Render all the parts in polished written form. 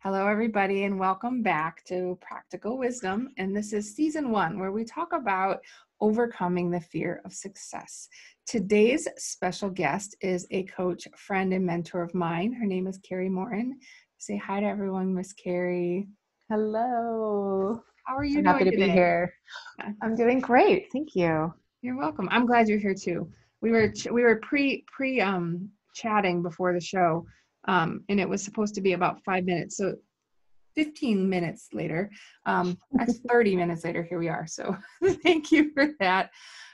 Hello, everybody, and welcome back to Practical Wisdom. And this is season 1, where we talk about overcoming the fear of success. Today's special guest is a coach, friend, and mentor of mine. Her name is Kari Morin. Say hi to everyone, Miss Kari. Hello. How are So you happy doing to be today? here. I'm doing great. Thank you. You're welcome. I'm glad you're here too. We were pre chatting before the show, and it was supposed to be about 5 minutes. So 15 minutes later, that's 30 minutes later, here we are. So thank you for that.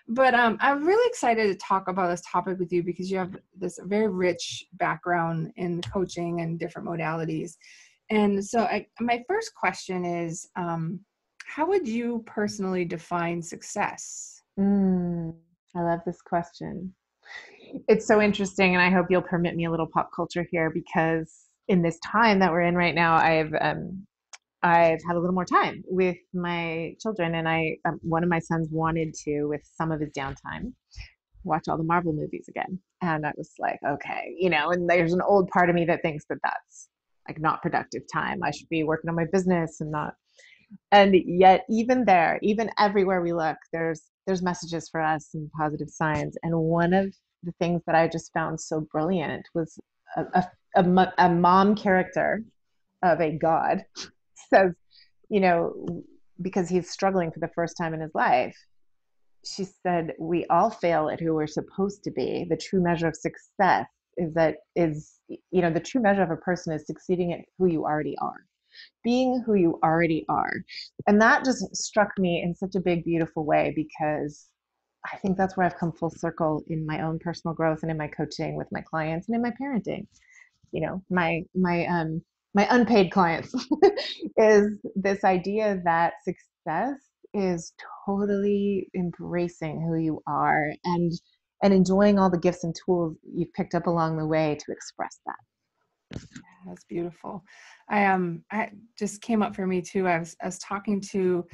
But I'm really excited to talk about this topic with you because you have this very rich background in coaching and different modalities. And so my first question is, how would you personally define success? Mm, I love this question. It's so interesting, and I hope you'll permit me a little pop culture here because in this time that we're in right now, I've had a little more time with my children, and I one of my sons wanted to, with some of his downtime, watch all the Marvel movies again, and I was like, okay, and there's an old part of me that thinks that that's like not productive time. I should be working on my business and not. And yet even there, even everywhere we look, there's messages for us and positive signs. And one of the things that I just found so brilliant was a mom character of a god says, you know because he's struggling for the first time in his life, she said, we all fail at who we're supposed to be. The true measure of success is the true measure of a person is succeeding at who you already are, being who you already are. And that just struck me in such a big, beautiful way because I think that's where I've come full circle in my own personal growth and in my coaching with my clients and in my parenting. My unpaid clients is this idea that success is totally embracing who you are and enjoying all the gifts and tools you've picked up along the way to express that. That's beautiful. I just came up for me too. I was talking to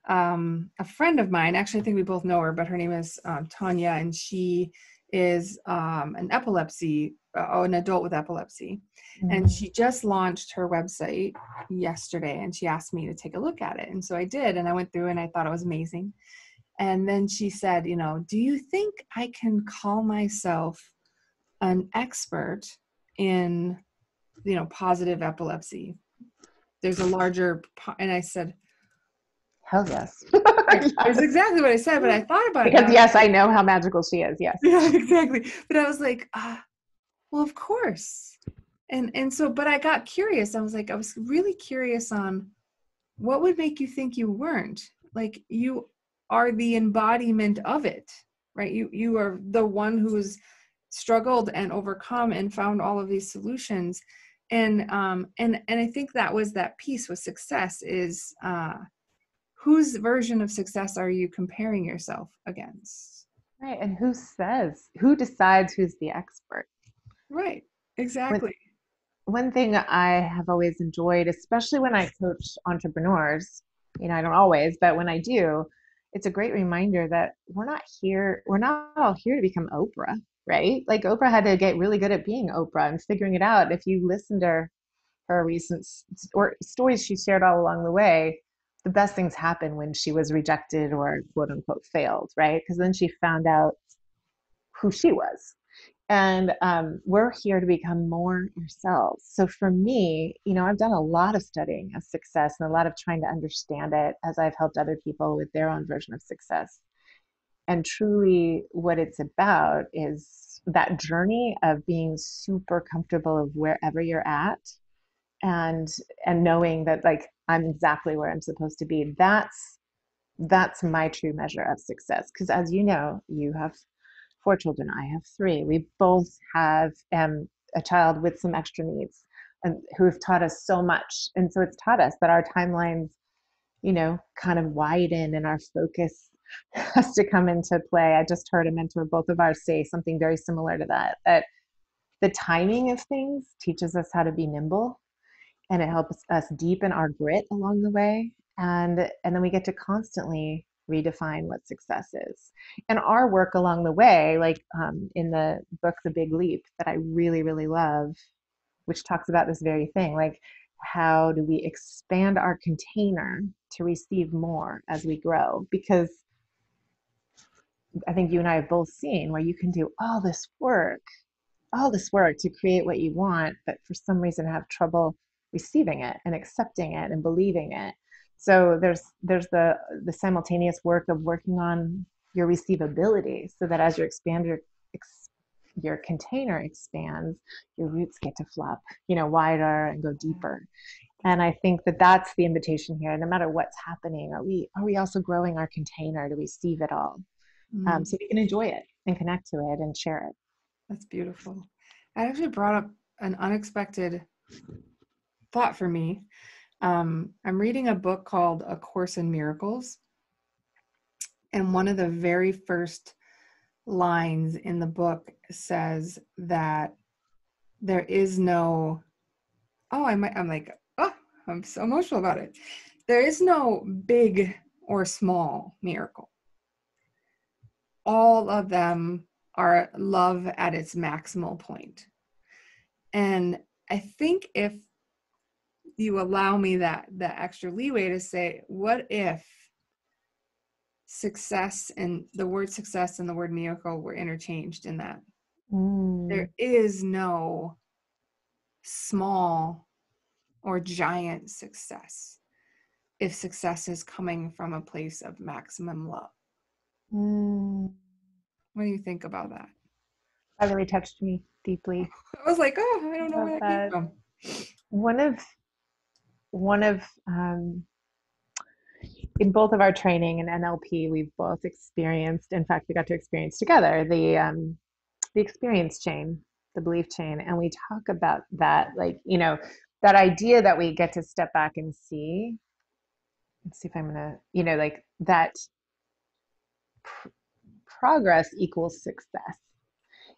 a friend of mine. Actually, I think we both know her, but her name is Tanya, and she is an adult with epilepsy, and Mm. she just launched her website yesterday, and she asked me to take a look at it, and so I did, and I went through, and I thought it was amazing. And then she said, do you think I can call myself an expert in positive epilepsy? There's a larger, and I said, Hell yes. right, there's Yes. exactly what I said, but I thought about it and I Because was yes, like, I know how magical she is. Yes. yeah, exactly. But I was like, well, of course. And so, but I got curious. I was really curious on what would make you think you weren't. Like, you are the embodiment of it, right? You are the one who's struggled and overcome and found all of these solutions. And I think that was that piece with success is whose version of success are you comparing yourself against? Right. And who decides who's the expert? Right, When, exactly. one thing I have always enjoyed, especially when I coach entrepreneurs, I don't always, but when I do, it's a great reminder that we're not all here to become Oprah, right? Like Oprah had to get really good at being Oprah and figuring it out. If you listen to her recent or stories she shared all along the way, the best things happen when she was rejected or quote unquote failed, right? Because then she found out who she was. And we're here to become more ourselves. So for me, I've done a lot of studying of success and a lot of trying to understand it as I've helped other people with their own version of success. And truly, what it's about is that journey of being super comfortable of wherever you're at and knowing that like I'm exactly where I'm supposed to be. That's my true measure of success. Because as you know, you have 4 children, I have 3. We both have a child with some extra needs and who have taught us so much. And so it's taught us that our timelines, kind of widen and our focus has to come into play. I just heard a mentor of both of ours say something very similar to that the timing of things teaches us how to be nimble, and it helps us deepen our grit along the way, and then we get to constantly redefine what success is. And our work along the way, like in the book The Big Leap that I really, really love, which talks about this very thing, like how do we expand our container to receive more as we grow? Because I think you and I have both seen where you can do all this work to create what you want, but for some reason have trouble receiving it and accepting it and believing it. So there's the simultaneous work of working on your receivability, so that as you expand your container expands, your roots get to flop, wider and go deeper. And I think that that's the invitation here. No matter what's happening, are we also growing our container to receive it all, Mm, so we can enjoy it and connect to it and share it. that's beautiful. I actually brought up an unexpected thought for me. I'm reading a book called A Course in Miracles, and one of the very first lines in the book says that there is no, I'm like, oh, I'm so emotional about it. There is no big or small miracle. All of them are love at its maximal point. And I think if you allow me that extra leeway to say, what if success and the word success and the word miracle were interchanged in that? Mm, There is no small or giant success if success is coming from a place of maximum love. mm. What do you think about that? That really touched me deeply. I was like, oh, I don't know Love where that came that. from. One of one of in both of our training and NLP, we've both experienced. In fact, we got to experience together the experience chain, the belief chain, and we talk about that, like that idea that we get to step back and see. Let's see if I'm gonna, like that pr- progress equals success.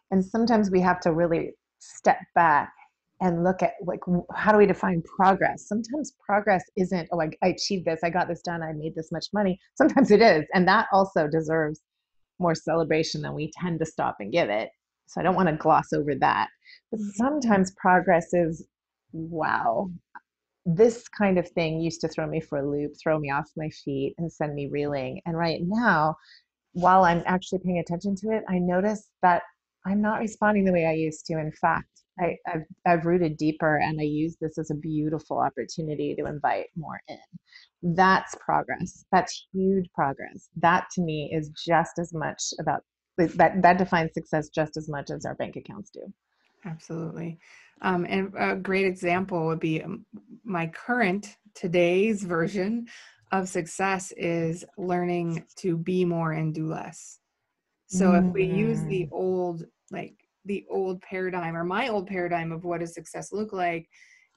And sometimes we have to really step back and look at, like, how do we define progress? Sometimes progress isn't, oh, I achieved this, I got this done, I made this much money. Sometimes it is, and that also deserves more celebration than we tend to stop and give it. So I don't want to gloss over that. But sometimes progress is, wow, this kind of thing used to throw me for a loop, throw me off my feet, and send me reeling. And right now, while I'm actually paying attention to it, I notice that I'm not responding the way I used to. In fact, I've rooted deeper, and I use this as a beautiful opportunity to invite more in. That's progress. That's huge progress. That to me is just as much about that defines success just as much as our bank accounts do. Absolutely. And a great example would be my current today's version of success is learning to be more and do less. So if we use Mm, the old paradigm or my old paradigm of what does success look like,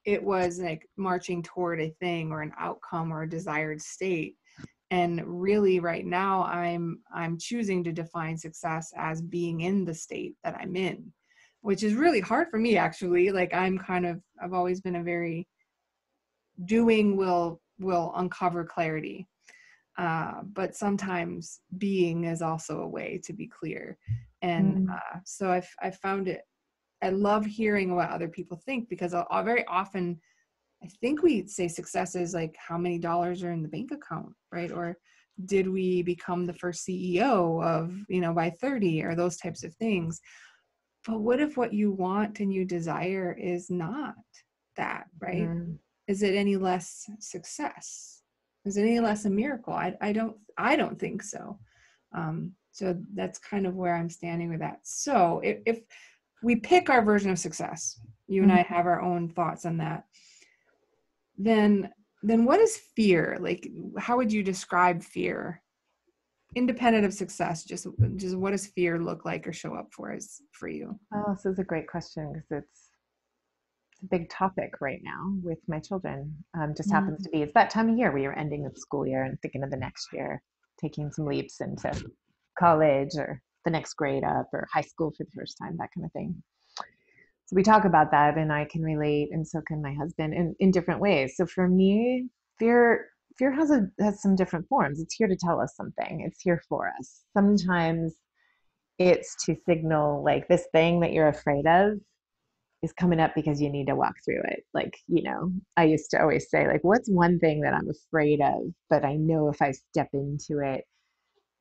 it was like marching toward a thing or an outcome or a desired state. And really right now I'm choosing to define success as being in the state that I'm in, which is really hard for me actually. Like I've always been a very doing will uncover clarity. But sometimes being is also a way to be clear. And mm, so I've found it, I love hearing what other people think because I'll very often, I think we say success is like how many dollars are in the bank account, right? Or did we become the first CEO of, by 30 or those types of things. But what if what you want and you desire is not that, right? mm, Is it any less success? Is it any less a miracle? I don't think so. So that's kind of where I'm standing with that. So if we pick our version of success, you and mm. I have our own thoughts on that, then what is fear? Like, how would you describe fear? Independent of success, just what does fear look like or show up for you? Oh, this is a great question because it's a big topic right now with my children. Just happens Mm, to be it's that time of year where you're ending the school year and thinking of the next year, taking some leaps into college or the next grade up or high school for the first time, that kind of thing. So we talk about that, and I can relate, and so can my husband in different ways. So for me, fear fear has some different forms. It's here to tell us something. It's here for us. Sometimes it's to signal, like, this thing that you're afraid of is coming up because you need to walk through it. Like, I used to always say, like, what's one thing that I'm afraid of, but I know if I step into it,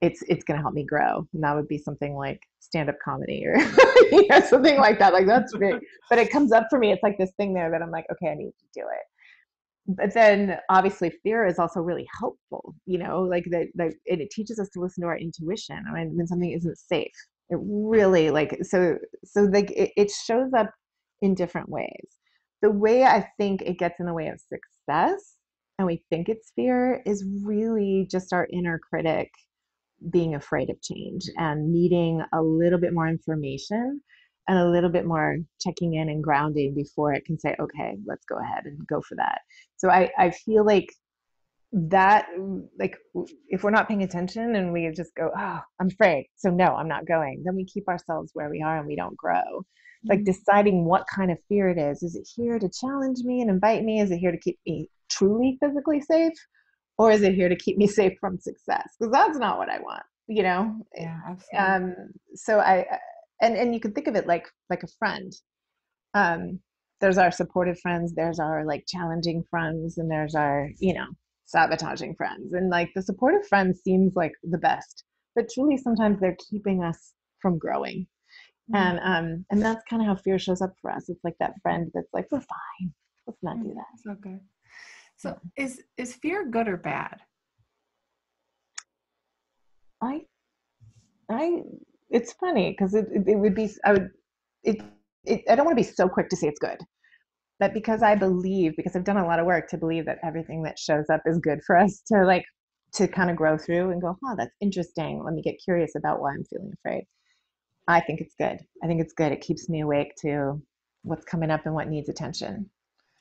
it's going to help me grow. And that would be something like stand-up comedy or something like that. Like that's big, but it comes up for me. It's like this thing there that I'm like, okay, I need to do it. But then obviously fear is also really helpful, like that it teaches us to listen to our intuition. I mean, when something isn't safe, it really like, so like it shows up in different ways. The way I think it gets in the way of success and we think it's fear is really just our inner critic being afraid of change and needing a little bit more information and a little bit more checking in and grounding before it can say, okay, let's go ahead and go for that. So I feel like that, like, if we're not paying attention and we just go, oh, I'm afraid, so no, I'm not going, then we keep ourselves where we are and we don't grow. Like deciding what kind of fear it is it here to challenge me and invite me? Is it here to keep me truly physically safe? Or is it here to keep me safe from success? Because that's not what I want, Yeah, absolutely. So and you can think of it like a friend. Um, there's our supportive friends, there's our like challenging friends, and there's our, sabotaging friends. And like the supportive friends seems like the best, but truly sometimes they're keeping us from growing. Mm, And that's kind of how fear shows up for us. It's like that friend that's like, we're fine. Let's not do that. so good. Yeah. So is fear good or bad? I I it's funny because it would be I would it, I don't want to be so quick to say it's good, but because I've done a lot of work to believe that everything that shows up is good for us to kind of grow through and go, huh, that's interesting. Let me get curious about why I'm feeling afraid. I think it's good. I think it's good. It keeps me awake to what's coming up and what needs attention.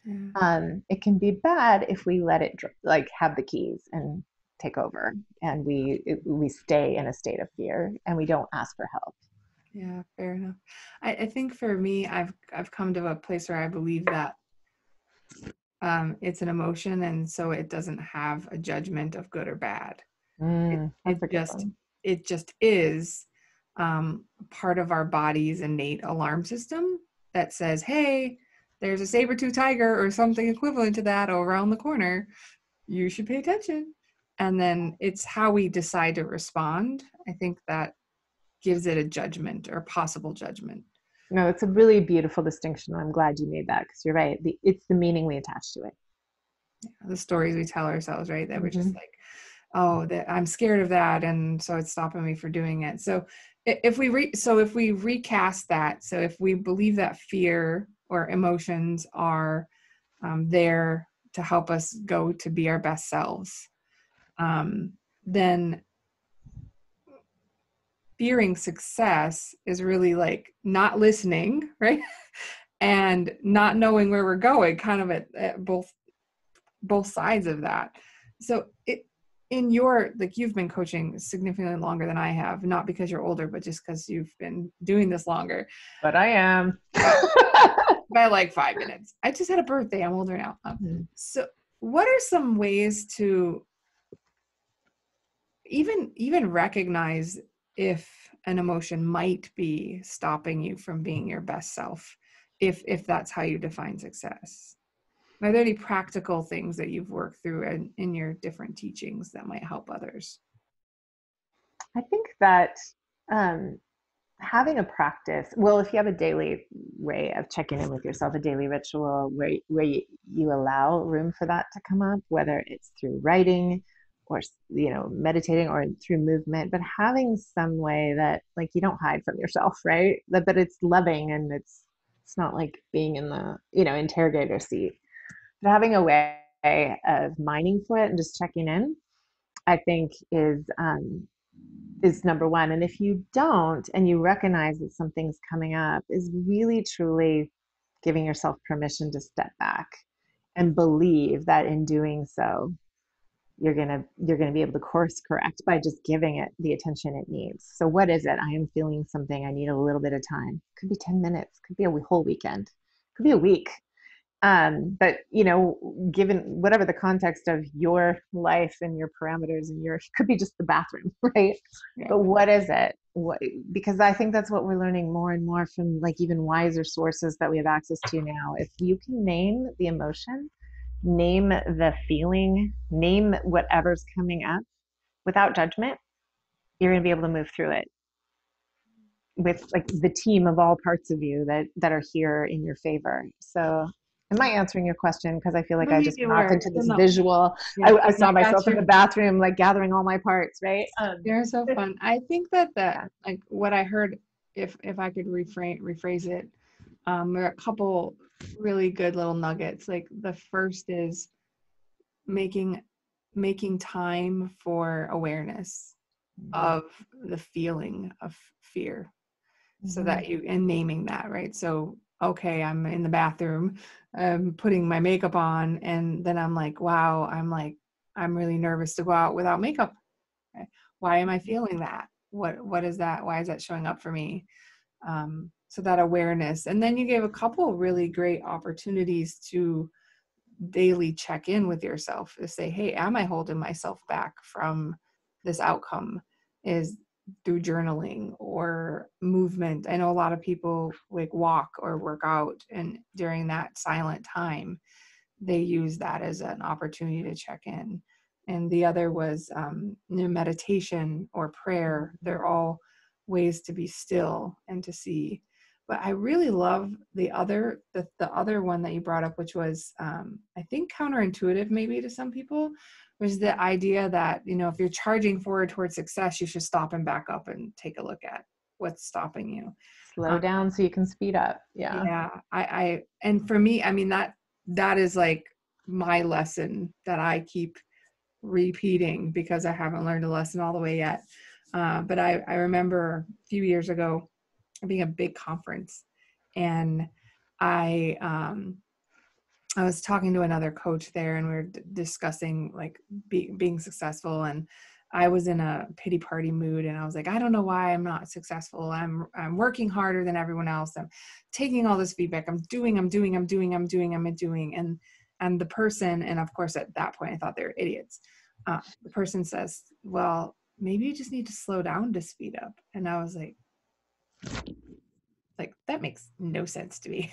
Yeah. It can be bad if we let it like have the keys and take over, and we stay in a state of fear and we don't ask for help. Yeah, fair enough. I think for me, I've come to a place where I believe that it's an emotion, and so it doesn't have a judgment of good or bad. It That's it a good just one. it just is part of our body's innate alarm system that says, "Hey, there's a saber-tooth tiger or something equivalent to that around the corner. You should pay attention." And then it's how we decide to respond. I think that gives it a judgment or possible judgment. No, it's a really beautiful distinction. I'm glad you made that because you're right. It's the meaning we attach to it. The stories we tell ourselves, right? That we're just Mm-hmm. like, oh, that I'm scared of that, and so it's stopping me from doing it. So if we recast that, so if we believe that fear or emotions are there to help us go to be our best selves, then fearing success is really like not listening, right? And not knowing where we're going, kind of at both sides of that. So in your, like, you've been coaching significantly longer than I have, not because you're older, but just because you've been doing this longer. But I am. By like 5 minutes. I just had a birthday. I'm older now. So what are some ways to even recognize if an emotion might be stopping you from being your best self, if that's how you define success? Are there any practical things that you've worked through in your different teachings that might help others? I think that um, having a practice, well, if you have a daily way of checking in with yourself, a daily ritual where you allow room for that to come up, whether it's through writing or meditating or through movement, but having some way that like you don't hide from yourself, right? But it's loving and it's not like being in the interrogator seat. But having a way of mining for it and just checking in, I think is number one. And if you don't, and you recognize that something's coming up, is really truly giving yourself permission to step back and believe that in doing so, you're gonna be able to course correct by just giving it the attention it needs. So what is it? I am feeling something. I need a little bit of time. Could be 10 minutes, could be a whole weekend, could be a week. But given whatever the context of your life and your parameters and your could be just the bathroom, right? Yeah. But what is it? what, because I think that's what we're learning more and more from like even wiser sources that we have access to now. If you can name the emotion, name the feeling, name whatever's coming up without judgment, you're going to be able to move through it with like the team of all parts of you that are here in your favor. So am I answering your question? Because I feel like No, I you just do went off work. into So this no. visual. Yeah. I No, saw I got myself in you. the bathroom, like gathering all my parts, right? They're so fun. I think that Yeah. like what I heard, if I could rephrase it, there are a couple really good little nuggets. Like the first is making making time for awareness of the feeling of fear, so Mm-hmm. that you and naming that, right? So okay, I'm in the bathroom, putting my makeup on, and then I'm like, wow, I'm really nervous to go out without makeup. Okay. Why am I feeling that? What is that? Why is that showing up for me? So that awareness. And then you gave a couple really great opportunities to daily check in with yourself to say, hey, am I holding myself back from this outcome? Is through journaling or movement. I know a lot of people like walk or work out, and during that silent time, they use that as an opportunity to check in. And the other was meditation or prayer. They're all ways to be still and to see. But I really love the other one that you brought up, which was I think counterintuitive maybe to some people, was the idea that, if you're charging forward towards success, you should stop and back up and take a look at what's stopping you. Slow down so you can speed up. Yeah. Yeah, and for me, I mean, that is like my lesson that I keep repeating because I haven't learned a lesson all the way yet. But I remember a few years ago being a big conference, and I um, I was talking to another coach there, and we were discussing like being successful, and I was in a pity party mood, and I was like, I don't know why I'm not successful. I'm working harder than everyone else. I'm taking all this feedback. I'm doing, and the person, and of course at that point I thought they were idiots. The person says, well, maybe you just need to slow down to speed up. And I was like that makes no sense to me.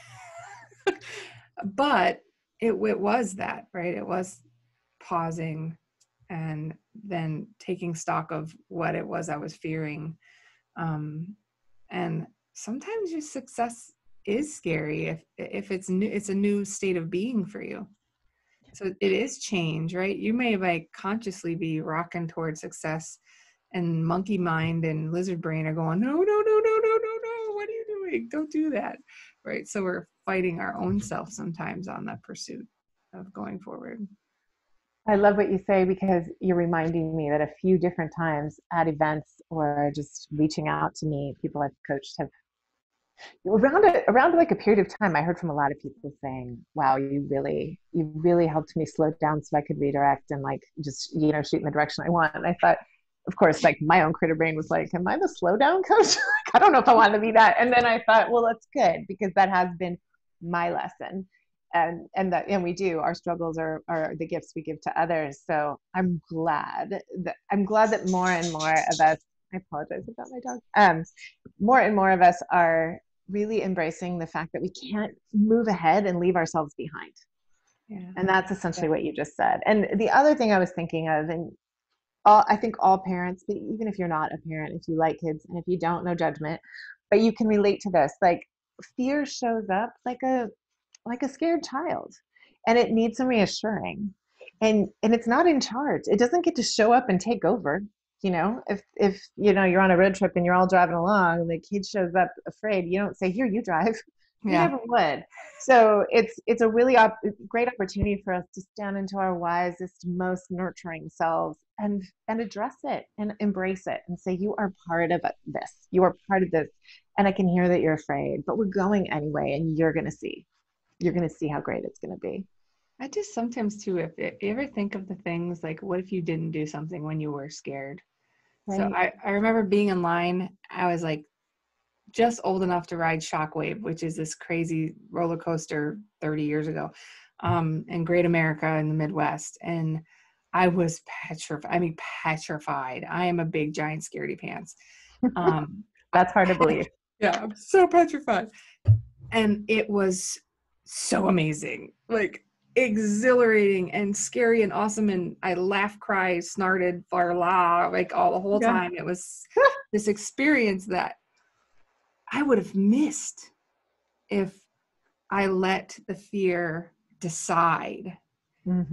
But it was that, right? It was pausing and then taking stock of what it was I was fearing. And sometimes your success is scary if it's new, it's a new state of being for you. So it is change, right? You may like consciously be rocking towards success, and monkey mind and lizard brain are going, no, no, no, no, no, no, no. What are you doing? Don't do that. Right. So we're fighting our own self sometimes on that pursuit of going forward. I love what you say because you're reminding me that a few different times at events or just reaching out to me, people I've coached have around like a period of time, I heard from a lot of people saying, wow, you really helped me slow down so I could redirect and like just, shoot in the direction I want. And I thought, of course, like my own critter brain was like, am I the slow down coach? I don't know if I want to be that. And then I thought, well, that's good because that has been my lesson. And we do, our struggles are the gifts we give to others. So I'm glad that more and more of us, I apologize about my dog. More and more of us are really embracing the fact that we can't move ahead and leave ourselves behind. Yeah. And that's essentially what you just said. And the other thing I was thinking of, and I think all parents, but even if you're not a parent, if you like kids and if you don't, no judgment, but you can relate to this. Like fear shows up like a scared child, and it needs some reassuring. And it's not in charge. It doesn't get to show up and take over. If you're on a road trip and you're all driving along and the kid shows up afraid, you don't say, here, you drive. You Yeah. never would. So it's a really great opportunity for us to stand into our wisest, most nurturing selves and address it and embrace it and say, you are part of this. You are part of this. And I can hear that you're afraid, but we're going anyway, and you're going to see. You're going to see how great it's going to be. I just sometimes too, if you ever think of the things like, what if you didn't do something when you were scared? So Right. I remember being in line. I was like just old enough to ride Shockwave, which is this crazy roller coaster 30 years ago, in Great America in the Midwest. And I was petrified. I mean, petrified. I am a big giant scaredy pants. Um, That's hard to believe. yeah, I'm so petrified. And it was so amazing, like exhilarating and scary and awesome. And I laughed, cried, snarted, la la, like all the whole Yeah. time. It was this experience that I would have missed if I let the fear decide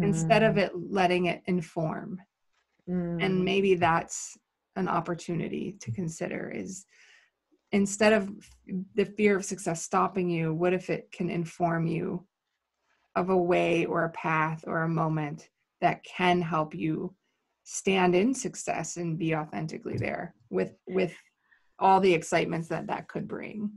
instead of Mm-hmm. it letting it inform. And Mm. maybe that's an opportunity to consider is instead of the fear of success stopping you, what if it can inform you of a way or a path or a moment that can help you stand in success and be authentically there with all the excitements that that could bring.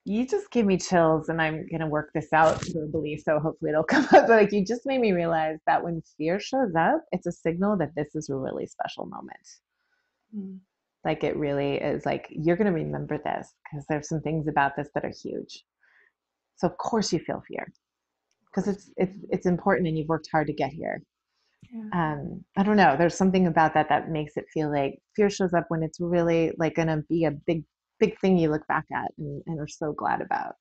You just give me chills, and I'm gonna work this out verbally, so hopefully it'll come up. But like, you just made me realize that when fear shows up, it's a signal that this is a really special moment. Mm. Like, it really is, like, you're gonna remember this because there's some things about this that are huge. So of course you feel fear Of because course. it's important, and you've worked hard to get here. Yeah. I don't know. There's something about that that makes it feel like fear shows up when it's really like gonna be a big thing you look back at and are so glad about.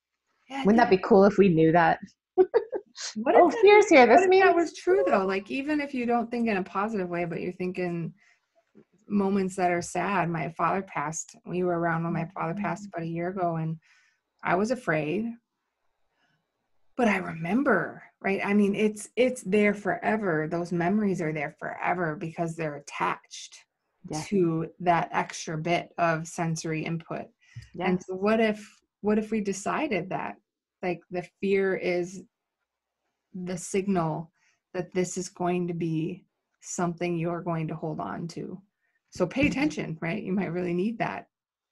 Yeah, I Wouldn't think that be cool if we knew that? what if Oh, that fear's here. what This if that means was true though? Like even if you don't think in a positive way, but you're thinking moments that are sad. My father passed. We were around when my father passed about a year ago and I was afraid, but I remember, right? I mean, it's there forever. Those memories are there forever because they're attached yes, to that extra bit of sensory input. And yes, so what if we decided that like the fear is the signal that this is going to be something you're going to hold on to. So pay mhm, attention, right? You might really need that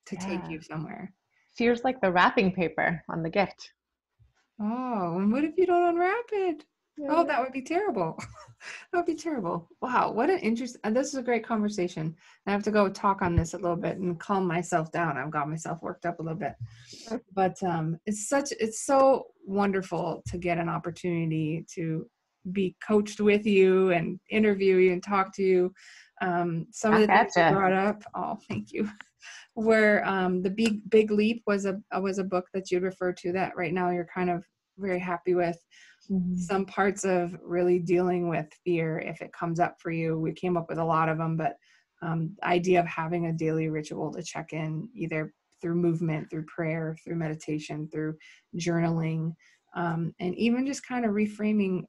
to take yeah. you somewhere. Fear's like the wrapping paper on the gift. Oh, and what if you don't unwrap it? Oh, Yeah. that would be terrible. That would be terrible. Wow, what an interest. And this is a great conversation. I have to go talk on this a little bit and calm myself down. I've got myself worked up a little bit. But it's so wonderful to get an opportunity to be coached with you and interview you and talk to you. Some of Back the at things you ya. brought up, oh, thank you. Where the big leap was a book that you referred to that right now you're kind of very happy with. Mhm. Some parts of really dealing with fear, if it comes up for you, we came up with a lot of them, but the idea of having a daily ritual to check in either through movement, through prayer, through meditation, through journaling, and even just kind of reframing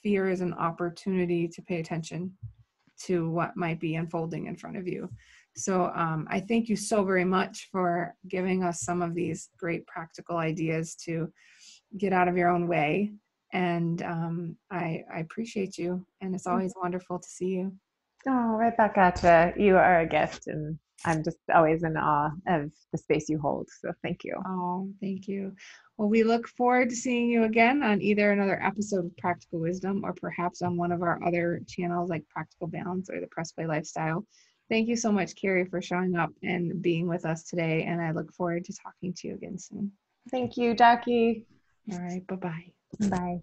fear as an opportunity to pay attention to what might be unfolding in front of you. So I thank you so very much for giving us some of these great practical ideas to get out of your own way. And I appreciate you. And it's always wonderful to see you. Oh, right back at ya. You are a gift, and I'm just always in awe of the space you hold. So thank you. Oh, thank you. Well, we look forward to seeing you again on either another episode of Practical Wisdom or perhaps on one of our other channels like Practical Balance or the Press Play Lifestyle. Thank you so much, Kari, for showing up and being with us today. And I look forward to talking to you again soon. Thank you, Jackie. All right. Bye bye. Bye.